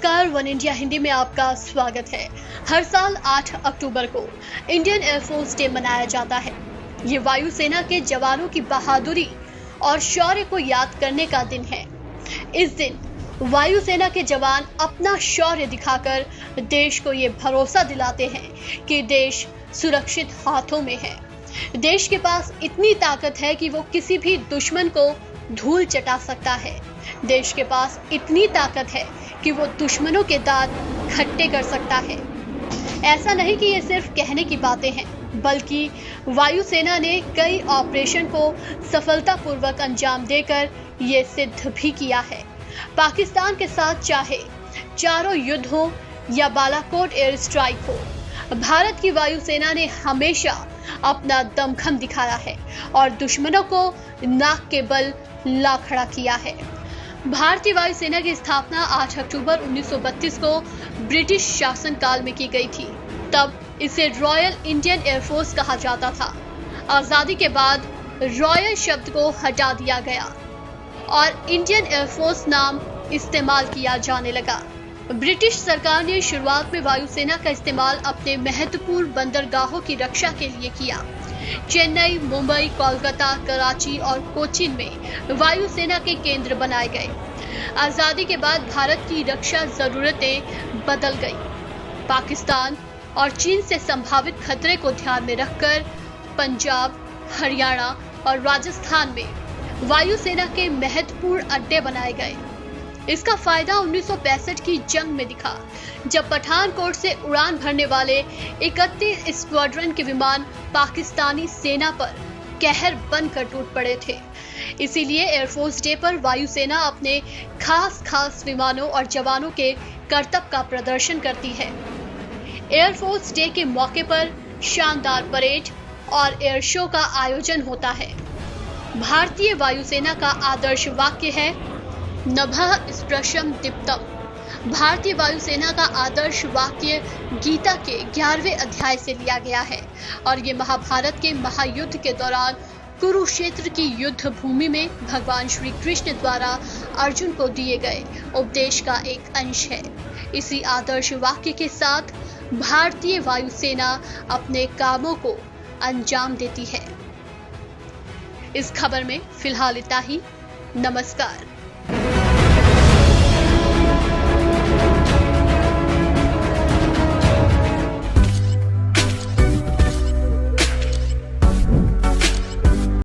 नमस्कार, one India Hindi में आपका स्वागत है। हर साल 8 अक्टूबर को इंडियन एयरफोर्स डे मनाया जाता है। ये वायुसेना के जवानों की बहादुरी और शौर्य को याद करने का दिन है। इस दिन वायुसेना के जवान अपना शौर्य दिखाकर देश को ये भरोसा दिलाते हैं कि देश सुरक्षित हाथों में है। देश के पास इतनी ताकत है कि वो किसी भी दुश्मन को धूल चटा सकता है। देश के पास इतनी ताकत है कि वो दुश्मनों के दांत खट्टे कर सकता है। ऐसा नहीं कि ये सिर्फ कहने की बातें हैं, बल्कि वायुसेना ने कई ऑपरेशन को सफलतापूर्वक अंजाम देकर ये सिद्ध भी किया है। पाकिस्तान के साथ चाहे चारों युद्ध हो या बालाकोट एयर स्ट्राइक हो, भारत की वायुसेना ने हमेशा अपना दमखम दिखाया है और दुश्मनों को नाक के बल ला खड़ा किया है। भारतीय वायुसेना की स्थापना 8 अक्टूबर 1932 को ब्रिटिश शासनकाल में की गई थी। तब इसे रॉयल इंडियन एयरफोर्स कहा जाता था। आजादी के बाद रॉयल शब्द को हटा दिया गया और इंडियन एयरफोर्स नाम इस्तेमाल किया जाने लगा। ब्रिटिश सरकार ने शुरुआत में वायुसेना का इस्तेमाल अपने महत्वपूर्ण बंदरगाहों की रक्षा के लिए किया। चेन्नई, मुंबई, कोलकाता, कराची और कोचीन में वायुसेना के केंद्र बनाए गए। आजादी के बाद भारत की रक्षा जरूरतें बदल गई। पाकिस्तान और चीन से संभावित खतरे को ध्यान में रखकर पंजाब, हरियाणा और राजस्थान में वायुसेना के महत्वपूर्ण अड्डे बनाए गए। इसका फायदा 1965 की जंग में दिखा, जब पठानकोट से उड़ान भरने वाले 31 स्क्वाड्रन के विमान पाकिस्तानी सेना पर कहर बनकर टूट पड़े थे। इसीलिए एयरफोर्स डे पर वायुसेना अपने खास विमानों और जवानों के करतब का प्रदर्शन करती है। एयरफोर्स डे के मौके पर शानदार परेड और एयर शो का आयोजन होता है। भारतीय वायुसेना का आदर्श वाक्य है नभः स्पृशं दीप्तम्। भारतीय वायुसेना का आदर्श वाक्य गीता के 11वें अध्याय से लिया गया है और ये महाभारत के महायुद्ध के दौरान कुरुक्षेत्र की युद्ध भूमि में भगवान श्री कृष्ण द्वारा अर्जुन को दिए गए उपदेश का एक अंश है। इसी आदर्श वाक्य के साथ भारतीय वायुसेना अपने कामों को अंजाम देती है। इस खबर में फिलहाल इतना ही। नमस्कार।